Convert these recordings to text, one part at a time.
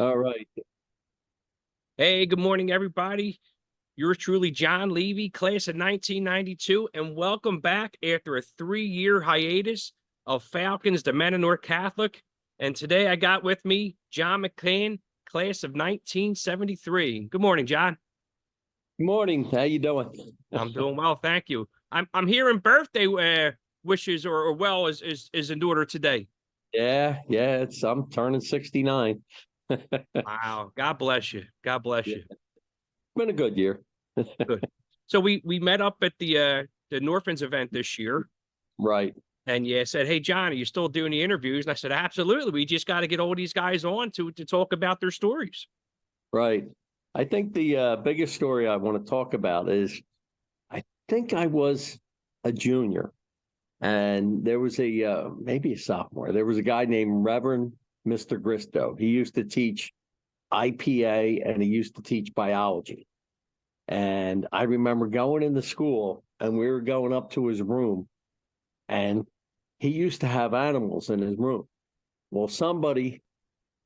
All right. Hey, good morning, everybody. Yours truly, John Levy, class of 1992, and welcome back after a 3-year hiatus of Falcons to McCann North Catholic. And today I got with me John McCann, class of 1973. Good morning, John. Good morning. How you doing? I'm doing well, thank you. I'm hearing birthday wishes or well is in order today. Yeah. I'm turning 69. Wow, God bless you. God bless Yeah, you. been a good year. Good. So we met up at the Norphans event this year. Right, And yeah, said, "Hey, John, are you still doing the interviews?" And I said, "Absolutely. We just got to get all these guys on to talk about their stories." right. I think the biggest story I want to talk about is I think I was a junior, and there was a maybe a sophomore. There was a guy named Reverend Mr. Gristo. He used to teach IPA and he used to teach biology. And I remember going into school and we were going up to his room, and he used to have animals in his room. Well, somebody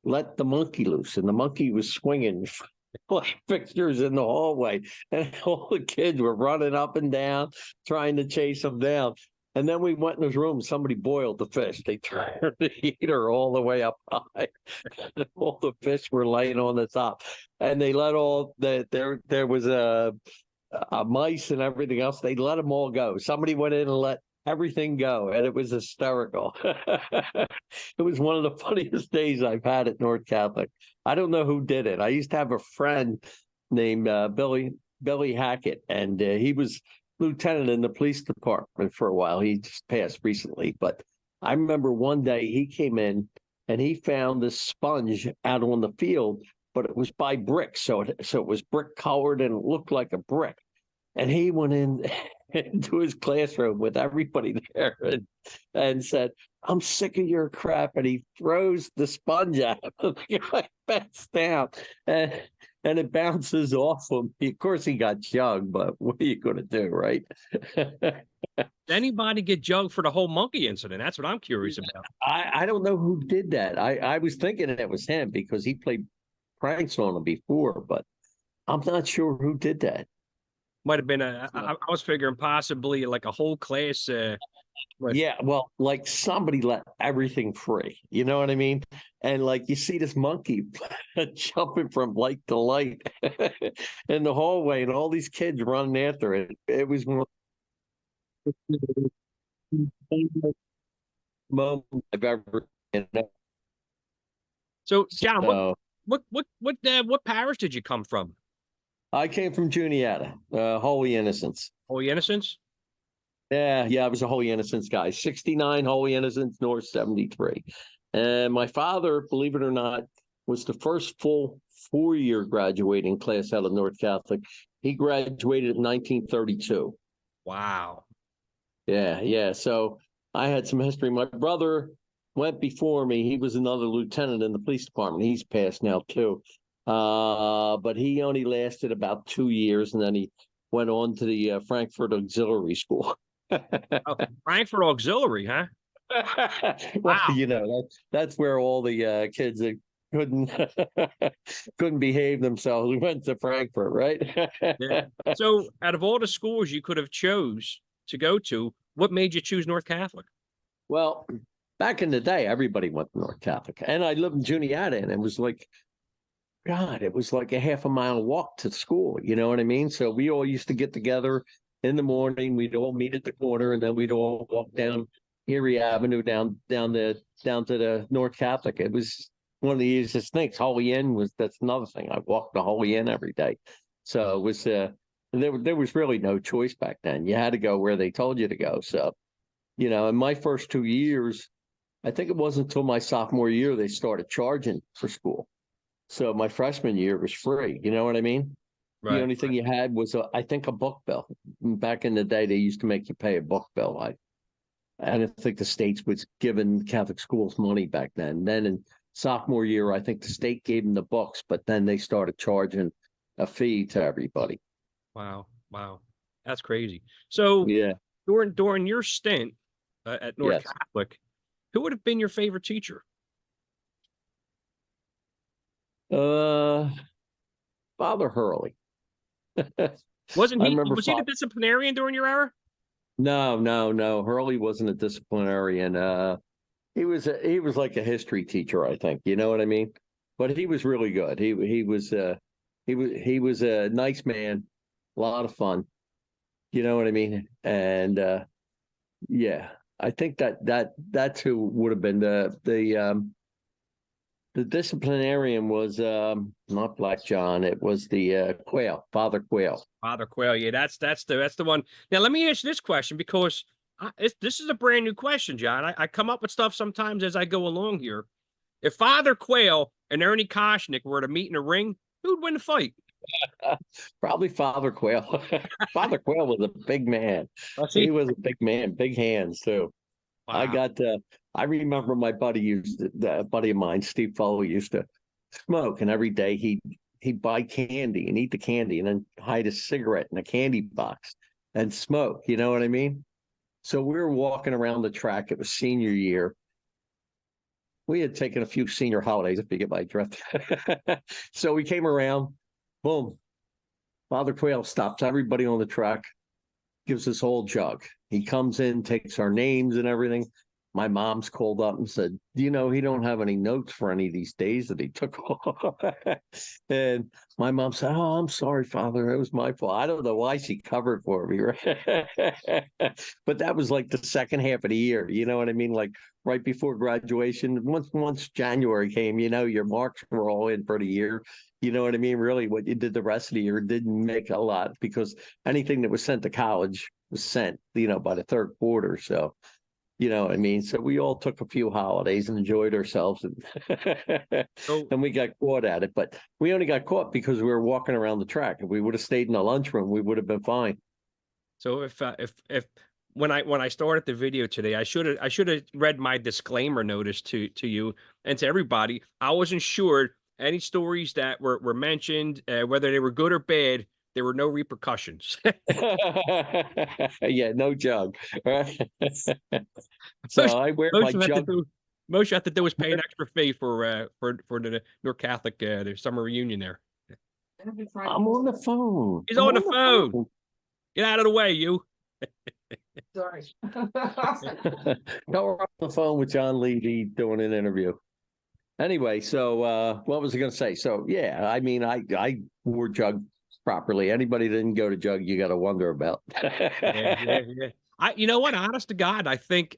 let the monkey loose, and the monkey was swinging like fixtures in the hallway, and all the kids were running up and down trying to chase him down. And then we went in his room. Somebody boiled the fish. They turned the heater all the way up high. All the fish were laying on the top, and they let all the there was mice and everything else. They let them all go. Somebody went in and let everything go, and it was hysterical. It was one of the funniest days I've had at North Catholic. I don't know who did it. I used to have a friend named Billy Hackett, and he was lieutenant in the police department for a while. He just passed recently, but I remember one day he came in and he found this sponge out on the field, but it was by bricks, so it was brick colored and it looked like a brick. And he went in into his classroom with everybody there and said, "I'm sick of your crap." And he throws the sponge at him. The guy bends down and it bounces off him. Of course, he got jugged, but what are you going to do, right? Did anybody get jugged for the whole monkey incident? That's what I'm curious about. I don't know who did that. I was thinking it was him because he played pranks on him before, but I'm not sure who did that. Might have been I was figuring possibly like a whole class. Yeah, well, like somebody let everything free. You know what I mean? And like you see this monkey jumping from light to light in the hallway, and all these kids running after it. It was one of the moments I've ever been in. So, John, So what parish did you come from? I came from Juniata, Holy Innocents. Holy Innocents. Yeah, I was a Holy Innocents guy. 69 Holy Innocents, North 73. And my father, believe it or not, was the first full 4-year graduating class out of North Catholic. He graduated in 1932. Wow. Yeah. So I had some history. My brother went before me. He was another lieutenant in the police department. He's passed now too. But he only lasted about 2 years, and then he went on to the Frankfurt Auxiliary School. Oh, Frankfurt Auxiliary, huh? Well, Wow. that's where all the kids that couldn't couldn't behave themselves went to Frankfurt, right? Yeah. So, out of all the schools you could have chose to go to, what made you choose North Catholic? Well, back in the day, everybody went to North Catholic, and I lived in Juniata, and it was like, God, it was like a half a mile walk to school. You know what I mean? So we all used to get together in the morning. We'd all meet at the corner, and then we'd all walk down Erie Avenue down to the North Catholic. It was one of the easiest things. Holy Inn that's another thing. I walked to Holy Inn every day. So it was there was really no choice back then. You had to go where they told you to go. So, in my first 2 years, I think it wasn't until my sophomore year they started charging for school. So my freshman year was free. You know what I mean? The Right. only thing you had was, I think, a book bill. Back in the day, they used to make you pay a book bill. I don't think the states was giving Catholic schools money back then. Then in sophomore year, I think the state gave them the books, but then they started charging a fee to everybody. Wow. Wow. That's crazy. So, Yeah. during your stint at North Yes. Catholic, who would have been your favorite teacher? Uh, Father Hurley. I Wasn't he? remember Was he the Father. disciplinarian during your era? No, no, no. Hurley wasn't a disciplinarian. He was like a history teacher, I think. You know what I mean? But he was really good. He was a nice man, a lot of fun. You know what I mean? And yeah, I think that's who would have been the disciplinarian was not Black John. It was the Quayle, Father Quayle. Father Quayle. Yeah, that's the one. Now let me ask you this question because this is a brand new question, John. I come up with stuff sometimes as I go along here. If Father Quayle and Ernie Koshnick were to meet in a ring, who'd win the fight? Probably Father Quayle. Father Quayle was a big man. I He see. was a big man, big hands too. I Wow. got I remember my buddy a buddy of mine, Steve Follow, used to smoke, and every day he'd buy candy and eat the candy and then hide a cigarette in a candy box and smoke. You know what I mean? So we were walking around the track. It was senior year. We had taken a few senior holidays, if you get my drift. So we came around, boom. Father Quayle stops everybody on the track, gives this whole jug. He comes in, takes our names and everything. My mom's called up and said, "Do you know he don't have any notes for any of these days that he took off?" And my mom said, "Oh, I'm sorry, Father. It was my fault. I don't know why she covered for me." Right? But that was like the second half of the year. You know what I mean? Like right before graduation. Once January came, you know, your marks were all in for the year. You know what I mean? Really, what you did the rest of the year didn't make a lot because anything that was sent to college was sent, you know, by the third quarter. So, you know what I mean? So we all took a few holidays and enjoyed ourselves and So and we got caught at it. But we only got caught because we were walking around the track. If we would have stayed in the lunchroom, we would have been fine. so if when I started the video today, I should have read my disclaimer notice to you and to everybody. I wasn't sure any stories that were mentioned, whether they were good or bad, there were no repercussions. Yeah, no jug. Right? So most I wear most my you have to jug. do most you have to do is pay an extra fee for the North Catholic their summer reunion there. I'm on the phone. He's I'm on the on the phone. phone. Get out of the way, you. Sorry. No, we're on the phone with John Levy doing an interview. Anyway, so what was I going to say? So yeah, I mean, I wore jug properly. Anybody that didn't go to jug, you got to wonder about. Yeah, yeah, yeah. You know what? Honest to God, I think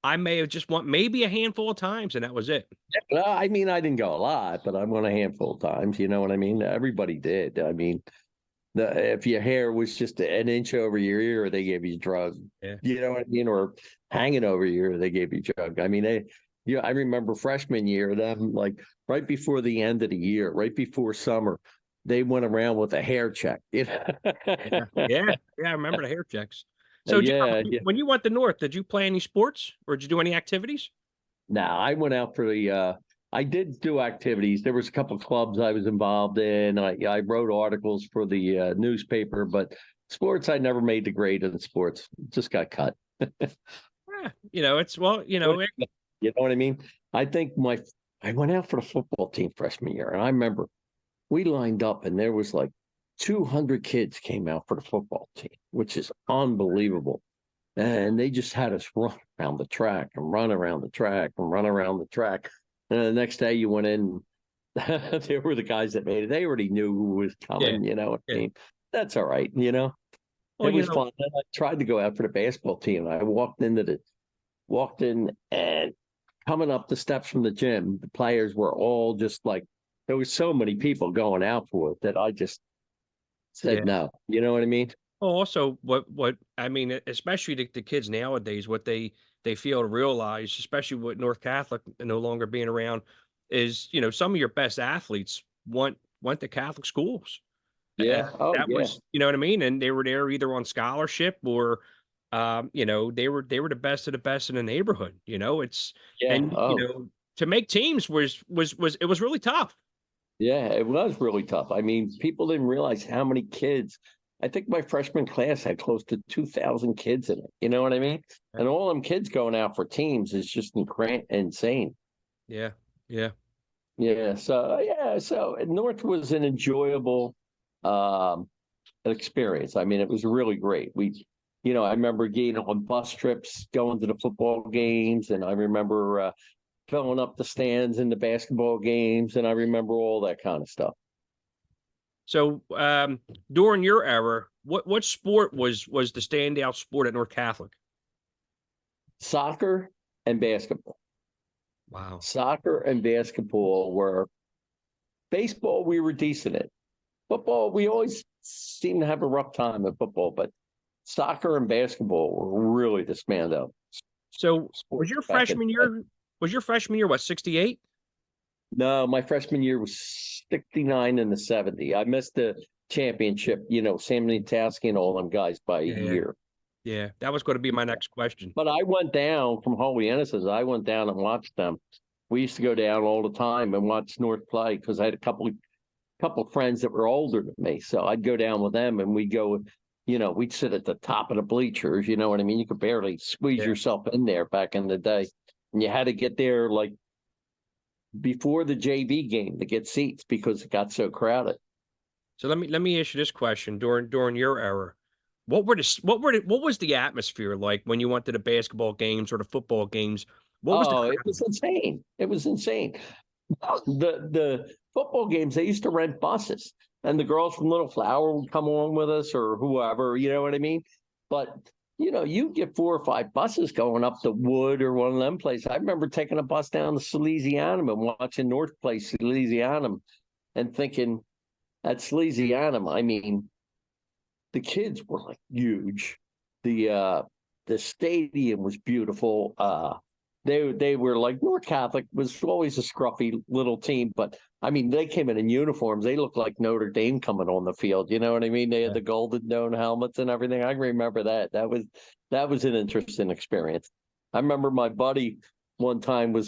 I may have just went maybe a handful of times, and that was it. Well, I mean, I didn't go a lot, but I went a handful of times. You know what I mean? Everybody did. I mean, if your hair was just an inch over your ear, they gave you drug. Yeah. You know what I mean? Or hanging over your ear, they gave you drug. I mean, yeah, I remember freshman year, them like right before the end of the year, right before summer, they went around with a hair check. You Yeah, know? yeah, yeah. I remember the hair checks. So, John, Yeah, when yeah. when you went to North, did you play any sports or did you do any activities? Now I went out for the. I did do activities. There was a couple of clubs I was involved in. I wrote articles for the newspaper, but sports I never made the grade in sports. Just got cut. It's well, You know what I mean? I think I went out for the football team freshman year, and I remember we lined up, and there was like 200 kids came out for the football team, which is unbelievable. And they just had us run around the track and run around the track and run around the track. And the next day you went in, they were the guys that made it. They already knew who was yeah, coming, you know what I yeah. mean? That's all right, you know. Well, It was fun. And I tried to go out for the basketball team. I walked in and coming up the steps from the gym, the players were all just like there was so many people going out for it that I just yeah. said no. You know what I mean? Well, also, what I mean, especially the kids nowadays, what they fail to realize, especially with North Catholic no longer being around, is some of your best athletes went to Catholic schools. And Yeah. Oh that yeah. was, you know what I mean? And they were there either on scholarship or, they were the best of the best in the neighborhood. It's Yeah. and Oh to make teams was it was really tough. yeah. It was really tough. I mean, people didn't realize how many kids. I think my freshman class had close to 2,000 kids in it. You know what I mean? Yeah, And all them kids going out for teams is just insane. yeah, yeah. Yeah. So North was an enjoyable um experience. I mean, it was really great. I remember getting on bus trips, going to the football games, and I remember filling up the stands in the basketball games, and I remember all that kind of stuff. So during your era, what sport was the standout sport at North Catholic? Soccer and basketball. Wow. Soccer and basketball were baseball. We were decent at football. We always seemed to have a rough time at football, but soccer and basketball were really the standout So sports back in the day. Was your freshman year what, 68? No, my freshman year was 69 and the 70. I missed the championship, Sam Nitaski and all them guys by a Yeah. year. Yeah, that was going to be my next question. But I went down from Holy Innocents. I went down and watched them. We used to go down all the time and watch North play because I had a couple of friends that were older than me. So I'd go down with them and we'd sit at the top of the bleachers. You know what I mean? You could barely squeeze Yeah. yourself in there back in the day. And you had to get there like before the JV game to get seats because it got so crowded. So let me ask you this question during your era. What was the atmosphere like when you went to the basketball games or the football games? What was the Oh, it crowd? was insane. It was insane. The football games, they used to rent buses, and the girls from Little Flower would come on with us or whoever, you know what I mean? But you get 4 or 5 buses going up the Wood or one of them places. I remember taking a bus down to Salesianum and watching North play Salesianum and thinking at Salesianum, I mean, the kids were like huge. The stadium was beautiful. They were like North Catholic was always a scruffy little team, but I mean they came in uniforms. They looked like Notre Dame coming on the field. You know what I mean? They had the golden dome helmets and everything. I remember that. That was an interesting experience. I remember my buddy one time I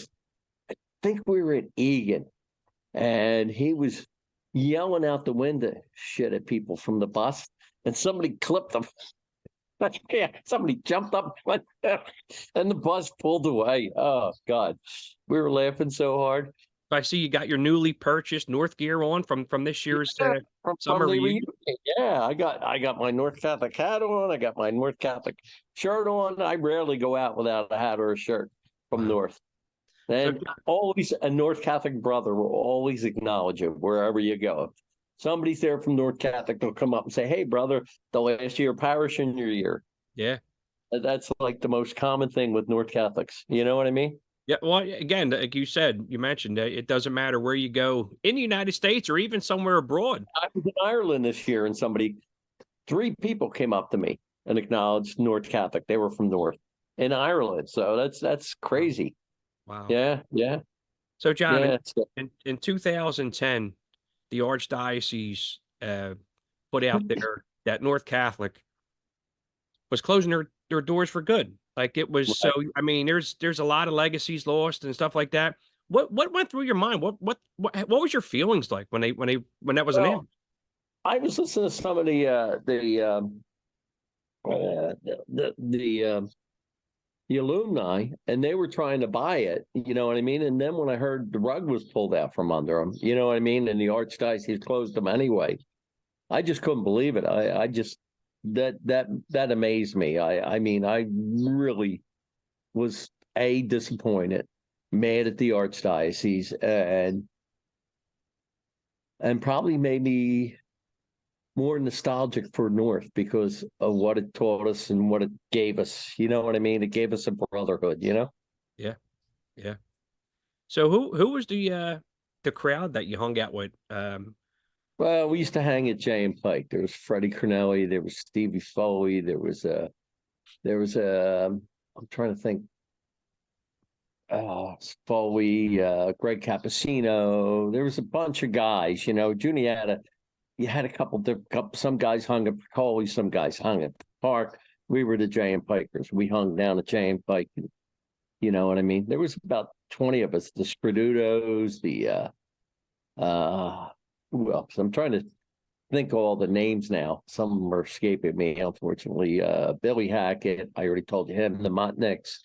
think we were at Egan, and he was yelling out the window shit at people from the bus, and somebody clipped him. Yeah, somebody jumped up and the bus pulled away. Oh God, we were laughing so hard. I see you got your newly purchased North gear on from this year's Yeah, from summer the reunion. reunion. Yeah, I got my North Catholic hat on. I got my North Catholic shirt on. I rarely go out without a hat or a shirt from Wow. North. So And always a North Catholic brother will always acknowledge it wherever you go. If somebody's there from North Catholic, they'll come up and say, "Hey, brother, the last year parish in your year." yeah. That's like the most common thing with North Catholics. You know what I mean? Yeah, well, again, like you mentioned, it doesn't matter where you go in the United States or even somewhere abroad. I was in Ireland this year, and 3 people came up to me and acknowledged North Catholic. They were from North in Ireland, so that's crazy. Wow. Yeah, yeah, So, John, yeah. in 2010, the Archdiocese put out there that North Catholic was closing their doors for good. Like it was so. I mean, there's a lot of legacies lost and stuff like that. What went through your mind? What was your feelings like when that was Well, announced? I was listening to some of the alumni, and they were trying to buy it. You know what I mean? And then when I heard the rug was pulled out from under them, you know what I mean? And the Archdiocese closed them anyway. I just couldn't believe it. I just that amazed me. I mean, I really was disappointed, mad at the Archdiocese, and probably made me more nostalgic for North because of what it taught us and what it gave us. You know what I mean? It gave us a brotherhood, you know? Yeah, yeah. So who was the crowd that you hung out with? Well, we used to hang at Jay and Pike. There was Freddie Cornelli, there was Stevie Foley, I'm trying to think, Foley, Greg Cappuccino. There was a bunch of guys, Junior you had a couple different, some guys hung at Foley, some guys hung at the park. We were the Jay and Pikers. We hung down at Jay and Pike. You know what I mean? There was about 20 of us, the Spredutos, who else? I'm trying to think of all the names now. Some of them are escaping me, unfortunately. Billy Hackett, I already told you him, the Montnicks.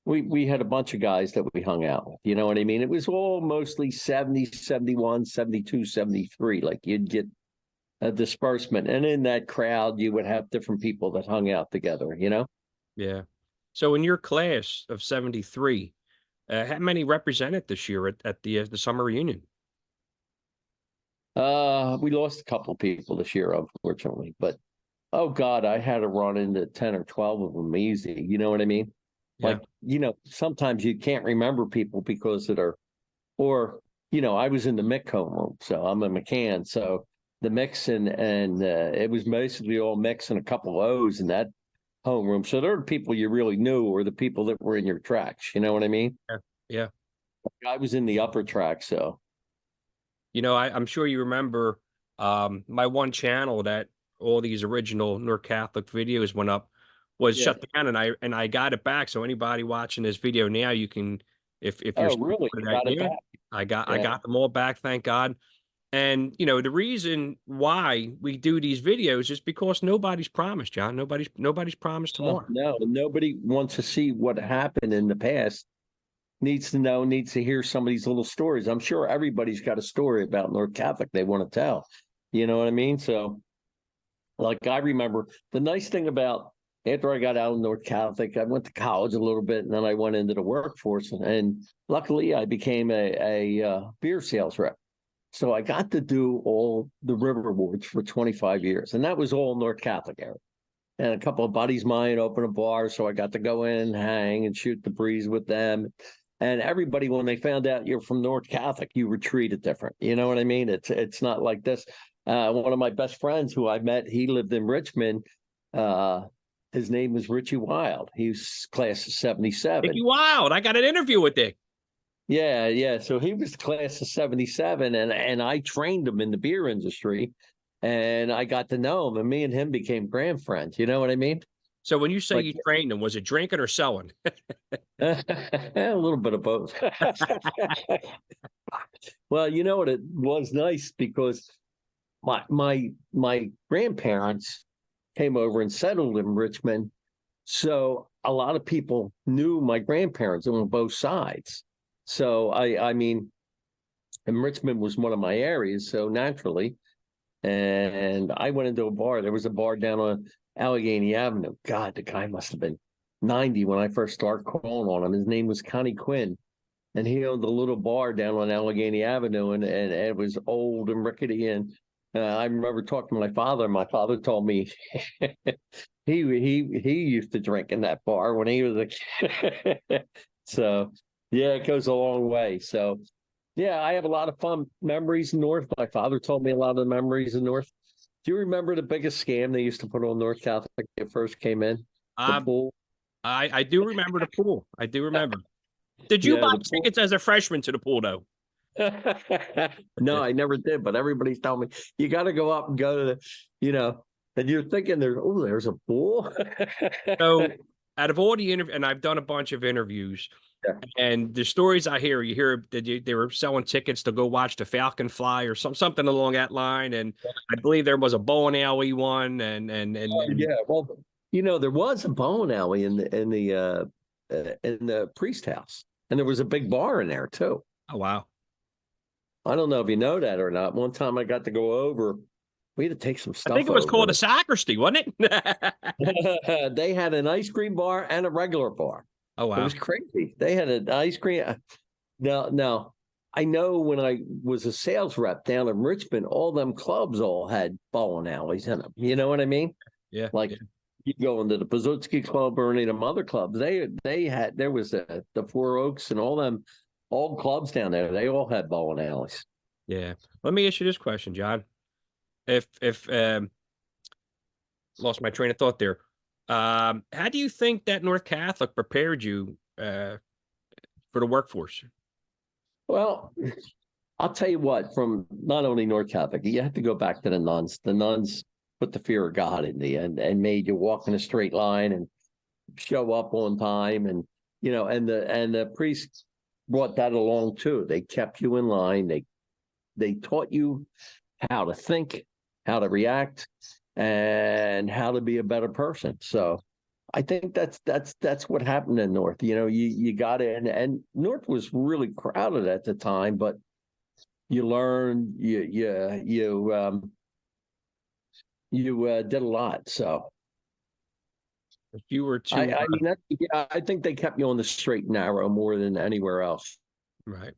we had a bunch of guys that we hung out with. You know what I mean? It was all mostly 70, 71, 72, 73. Like you'd get a disbursement. And in that crowd, you would have different people that hung out together, you know? Yeah. So in your class of 73, how many represented this year at the summer reunion? We lost a couple of people this year, unfortunately, but oh God, I had to run into 10 or 12 of them easy. You know what I mean? Yeah. Like, sometimes you can't remember people because of their, or, I was in the MIC homeroom, so I'm a McCann. So the mix and it was basically all mix and a couple of O's in that homeroom. So there are people you really knew or the people that were in your tracks. You know what I mean? Yeah. Yeah. I was in the upper track, so. I'm sure you remember my one channel that all these original North Catholic videos went up was Yeah. shut down, and I got it back. So anybody watching this video now, you can, if you're Oh, still really? part You of that, got it yeah, back? I Yeah. got them all back, thank God. And the reason why we do these videos is because nobody's promised, John. Nobody's promised tomorrow. No, nobody wants to see what happened in the past. Needs to know, needs to hear some of these little stories. I'm sure everybody's got a story about North Catholic they want to tell. You know what I mean? So, like, I remember the nice thing about after I got out of North Catholic, I went to college a little bit and then I went into the workforce. And luckily, I became a beer sales rep. So I got to do all the river awards for 25 years. And that was all North Catholic area. And a couple of buddies of mine opened a bar. So I got to go in, hang, and shoot the breeze with them. And everybody, when they found out you're from North Catholic, you were treated different. You know what I mean? It's not like this. One of my best friends who I met, he lived in Richmond. His name was Richie Wild. He was class of 77. Mickey Wild, I got an interview with Dick. Yeah, yeah. So he was the class of 77, and I trained him in the beer industry, and I got to know him, and me and him became grand friends. You know what I mean? So when you say Like you trained him, was it drinking or selling? a little bit of both. Well, you know what? It was nice because my grandparents came over and settled in Richmond, so a lot of people knew my grandparents on both sides. So I mean, and Richmond was one of my areas, so naturally. And I went into a bar. There was a bar down on Allegheny Avenue. God, the guy must have been 90 when I first started calling on him. His name was Connie Quinn. And he owned a little bar down on Allegheny Avenue, and it was old and rickety. And I remember talking to my father. My father told me he used to drink in that bar when he was a kid. So yeah, it goes a long way. So yeah, I have a lot of fun memories in North. My father told me a lot of the memories in North. Do you remember the biggest scam they used to put on North Catholic when it first came in? The Um, pool. I do remember the pool. I do remember. Did you Yeah, buy the pool. tickets as a freshman to the pool, though? No, I never did, but everybody's telling me you got to go up and go to and you're thinking there's a pool. So, out of all the interviews, and I've done a bunch of interviews, Yeah. and the stories I hear, you hear that they were selling tickets to go watch the Falcon fly or something along that line. And I believe there was a bowling alley one, and Yeah, well, there was a bowling alley in the priest house, and there was a big bar in there too. oh wow, I don't know if you know that or not. One time I got to go over. We had to take some I think stuff it was over. called a sacristy, wasn't it? They had an ice cream bar and a regular bar. Oh It wow, was crazy. They had an ice cream. Now, I know when I was a sales rep down in Richmond, all them clubs all had bowling alleys in them. You know what I mean? yeah, Like yeah. you go into the Pazutski Club or any of them other clubs. There was the Four Oaks and all them old clubs down there. They all had bowling alleys. Yeah. Let me ask you this question, John. If lost my train of thought there. How do you think that North Catholic prepared you for the workforce? Well, I'll tell you what, from not only North Catholic, you have to go back to the nuns. The nuns put the fear of God in you and made you walk in a straight line and show up on time. And, and the priests brought that along too. They kept you in line. They taught you how to think, how to react, and how to be a better person. So I think that's what happened in North. You got in, and North was really crowded at the time, but you learned, you did a lot. So If you were I, to, I mean, I think they kept you on the straight and narrow more than anywhere else. right.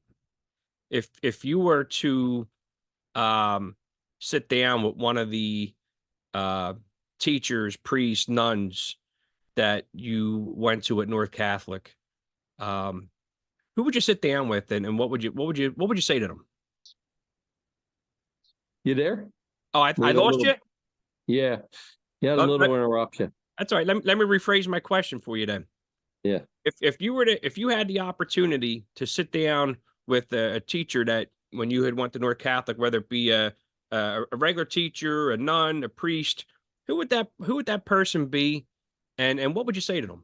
If you were to sit down with one of the uh, teachers, priests, nuns that you went to at North Catholic, um, who would you sit down with, and what would you say to them? You there? Oh, I We had a lost little, you. yeah, you had a little interruption. That's all right. Let me rephrase my question for you then. Yeah. If you had the opportunity to sit down with a teacher that when you had went to North Catholic, whether it be a regular teacher, a nun, a priest, who would that person be, and what would you say to them?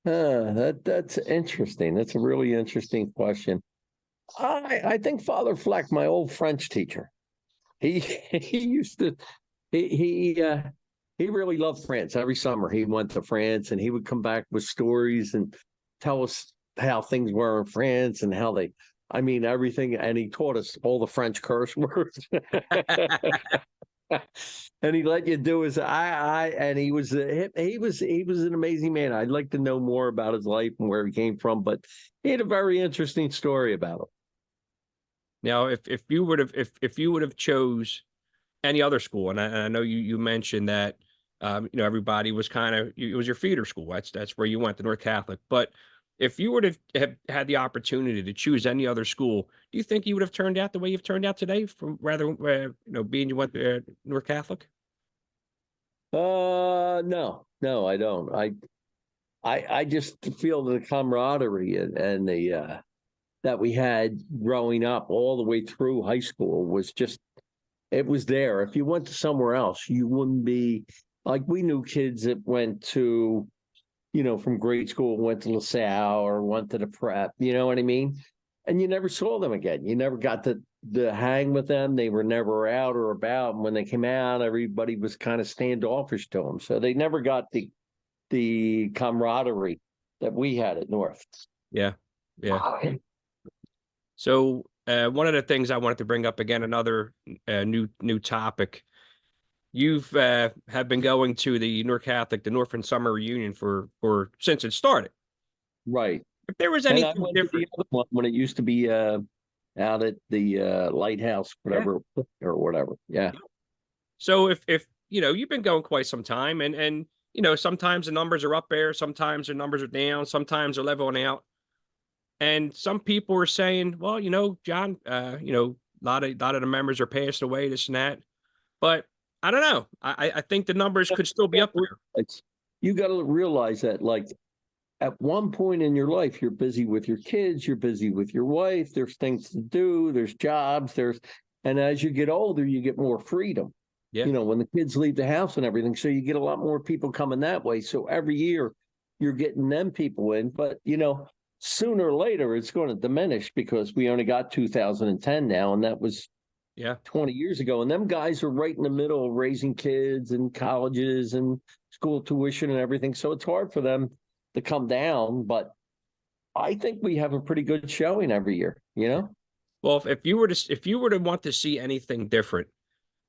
That's interesting. That's a really interesting question. I think Father Fleck, my old French teacher, he he used to he he uh, he really loved France. Every summer he went to France, and he would come back with stories and tell us how things were in France and how they. I mean everything, and he taught us all the French curse words. And he let you do his and he was an amazing man. I'd like to know more about his life and where he came from, but he had a very interesting story about him. Now, if you would have chose any other school, and I know you mentioned that everybody was kind of it was your feeder school. That's where you went to North Catholic. But if you would have had the opportunity to choose any other school, do you think you would have turned out the way you've turned out today, from rather being you went to North Catholic? No, I don't. I just feel the camaraderie and the that we had growing up all the way through high school was just it was there. If you went to somewhere else, you wouldn't be like we knew kids that went to, from grade school, went to LaSalle or went to the prep, you know what I mean? And you never saw them again. You never got to hang with them. They were never out or about. And when they came out, everybody was kind of standoffish to them. So they never got the camaraderie that we had at North. Yeah, yeah. So one of the things I wanted to bring up again, another new topic. You've have been going to the North Catholic, the Northern Summer Reunion for since it started. Right. If there was And I anything went to the different, other one when it used to be out at the lighthouse, yeah. whatever, or whatever. Yeah. So if you've been going quite some time, and sometimes the numbers are up there, sometimes the numbers are down, sometimes they're leveling out. And some people are saying, well, John, a lot of the members are passed away, this and that. But I don't know. I think the numbers could still be up there. You got to realize that, like, at one point in your life, you're busy with your kids, you're busy with your wife, there's things to do, there's jobs, and as you get older, you get more freedom. Yeah. When the kids leave the house and everything. So you get a lot more people coming that way. So every year you're getting them people in. But, sooner or later it's going to diminish because we only got 2010 now. And that was 20 years ago. And them guys are right in the middle of raising kids and colleges and school tuition and everything. So it's hard for them to come down. But I think we have a pretty good showing every year, Well, if you were to want to see anything different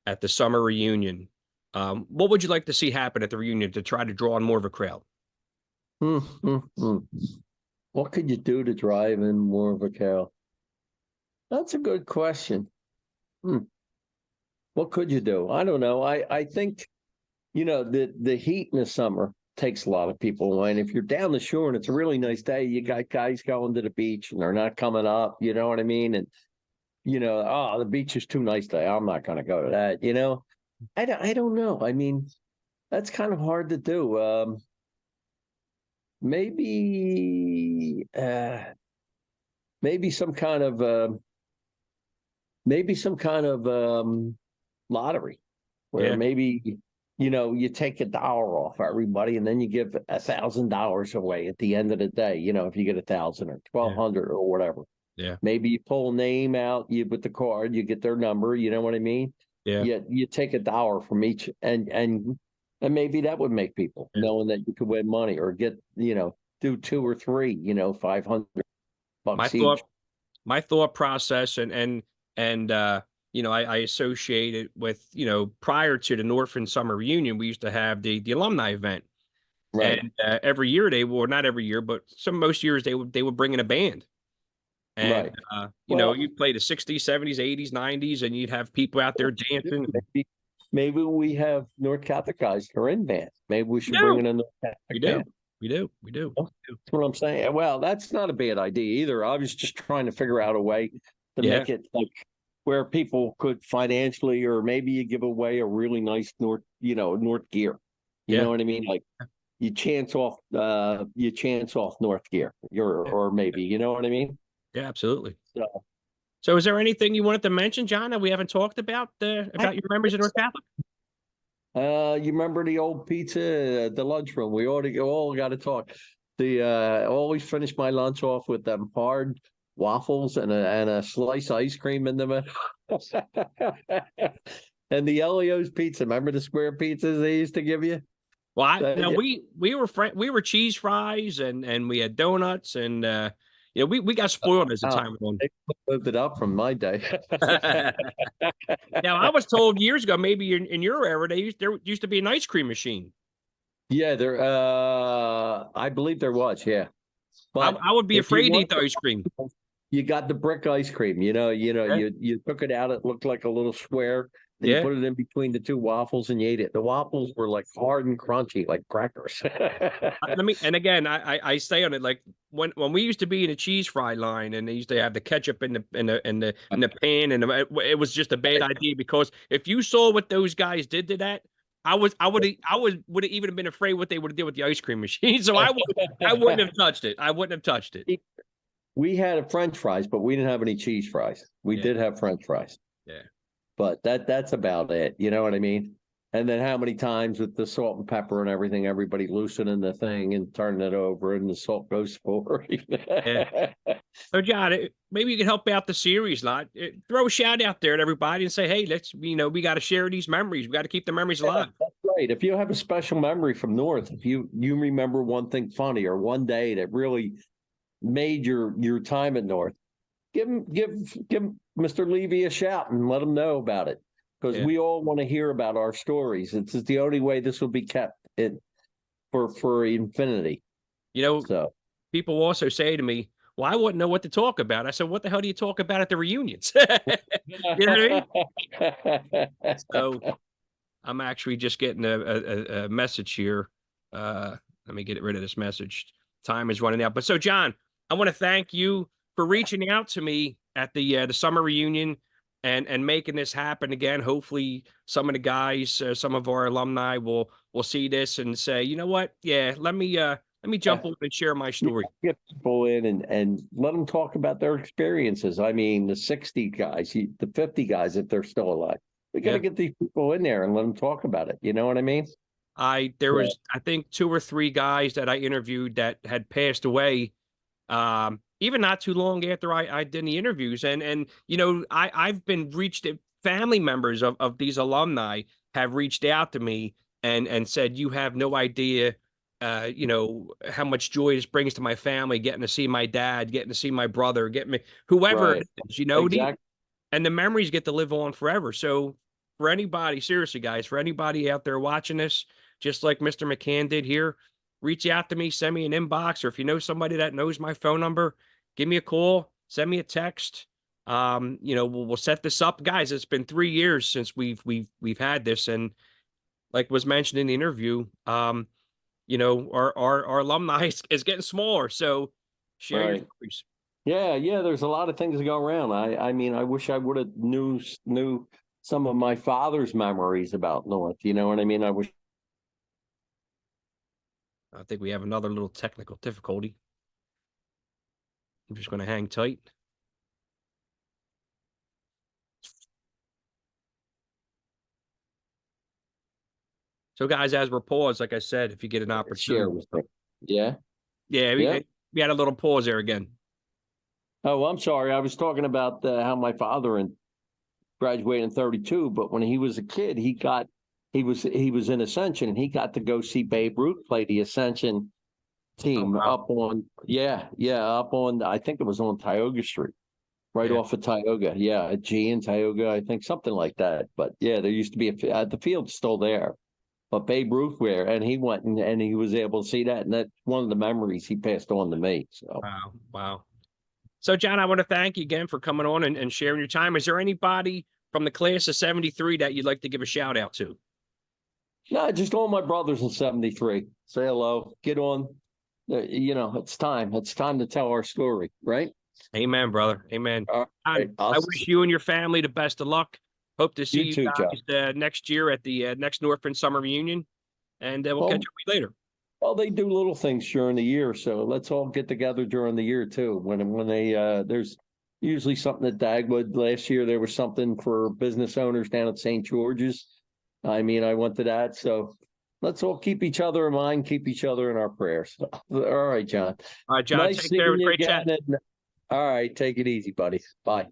at the summer reunion, what would you like to see happen at the reunion to try to draw in more of a crowd? What could you do to drive in more of a crowd? That's a good question. What could you do? I don't know. I think, the heat in the summer takes a lot of people away. And if you're down the shore and it's a really nice day, you got guys going to the beach and they're not coming up, you know what I mean? And, oh, the beach is too nice today. I'm not going to go to that, I don't know. I mean, that's kind of hard to do. Maybe maybe some kind of lottery where maybe you take $1 off everybody and then you give $1,000 away at the end of the day, if you get 1,000 or 1,200 or whatever. Yeah. Maybe you pull a name out, with the card, you get their number, you know what I mean? Yeah. You take $1 from each and And maybe that would make people knowing that you could win money or get, do 2 or 3, $500 My each. thought process and I associate it with, prior to the Northern Summer Reunion, we used to have the alumni event. Right. And every year not every year, but most years they would bring in a band. And Right. Well, you'd play the 60s, 70s, 80s, 90s, and you'd have people out there dancing. maybe we have North Catholic guys that are in bands. Maybe we should We bring do. in a North We Catholic do. band. We do. We do. That's what I'm saying. Well, that's not a bad idea either. I was just trying to figure out a way to Yeah. make it like where people could financially, or maybe you give away a really nice North gear. You Yeah. know what I mean? Like you chance off North gear. Or maybe, you know what I mean? Yeah, absolutely. So So is there anything you wanted to mention, John, that we haven't talked about your memories of North Catholic? you remember the old pizza, the lunchroom? We all got to talk. I always finish my lunch off with them hard waffles and a slice of ice cream in the middle. And the Elio's pizza. Remember the square pizzas they used to give you? Well, Yeah. we were cheese fries and we had donuts and we got spoiled as the time went They lived it up from my day. on. Now I was told years ago, maybe in your era, there used to be an ice cream machine. Yeah, I believe there was, yeah. But I would be if you afraid to want eat the ice cream. you got the brick ice cream. Yeah. You took it out. It looked like a little square. Then you Yeah. put it in between the 2 waffles and you ate it. The waffles were like hard and crunchy, like crackers. And again, I say on it, like when we used to be in a cheese fry line and they used to have the ketchup in the pan and it was just a bad idea, because if you saw what those guys did to that, I would have even been afraid what they would have did with the ice cream machine. So I wouldn't have touched it. I wouldn't have touched it. We had a French fries, but we didn't have any cheese fries. We Yeah. did have French fries. Yeah. But that's about it. You know what I mean? And then how many times with the salt and pepper and everything, everybody loosening the thing and turning it over and the salt goes forward. Yeah. So John, maybe you can help out the series lot. Throw a shout out there to everybody and say, hey, we got to share these memories. We got to keep the memories alive. That's right. If you have a special memory from North, if you remember one thing funny or one day that really made your time at North, give Mr. Levy a shout and let him know about it, because we all want to hear about our stories. It's the only way this will be kept for infinity. So people also say to me, well, I wouldn't know what to talk about. I said, what the hell do you talk about at the reunions? You know what I mean? So I'm actually just getting a message here. Let me get rid of this message. Time is running out. But so, John, I want to thank you for reaching out to me at the summer reunion and making this happen again. Hopefully, some of the guys, some of our alumni will see this and say, you know what? Yeah, let me jump on and share my story. Get people in and let them talk about their experiences. I mean, the 60 guys, the 50 guys, if they're still alive. We got to get these people in there and let them talk about it. You know what I mean? There was, I think, 2 or 3 guys that I interviewed that had passed away, even not too long after I did the interviews. And I've been reached. Family members of these alumni have reached out to me and said, you have no idea, how much joy this brings to my family, getting to see my dad, getting to see my brother, getting me whoever it is, Exactly. and the memories get to live on forever. So for anybody, seriously, guys, for anybody out there watching this, just like Mr. McCann did here, reach out to me, send me an inbox, or if you know somebody that knows my phone number, give me a call, send me a text. We'll set this up, guys. It's been 3 years since we've had this, and like was mentioned in the interview, our alumni is getting smaller. So share your stories. Yeah. There's a lot of things to go around. I mean, I wish I would have knew some of my father's memories about North. You know what I mean? I wish. I think we have another little technical difficulty. I'm just going to hang tight. So, guys, as we're paused, like I said, if you get an opportunity, yeah, we had a little pause there again. Oh, I'm sorry. I was talking about how my father graduated in 32, but when he was a kid, he got he was in Ascension, and he got to go see Babe Ruth play the Ascension team wow. up on up on, I think it was on Tioga Street, right Yeah. off of Tioga. Yeah, G and Tioga, I think, something like that. But yeah, there used to be the field's still there. But Babe Ruth there, and he went and he was able to see that, and that's one of the memories he passed on to me. So Wow. Wow. So, John, I want to thank you again for coming on and sharing your time. Is there anybody from the class of 73 that you'd like to give a shout out to? no, just all my brothers in 73. Say hello, get on. It's time. It's time to tell our story, right? Amen, brother. Amen. All right. I wish you and your family the best of luck. Hope to see You you too, Joe. guys next year at the next Northland Summer Reunion, and we'll catch up with you later. Well, they do little things during the year, so let's all get together during the year too. When they there's usually something at Dagwood. Last year there was something for business owners down at St. George's. I mean, I went to that, so let's all keep each other in mind, keep each other in our prayers. All right, John. All right, John. Nice Take seeing care. It was you great again. chat. All right, take it easy, buddy. Bye.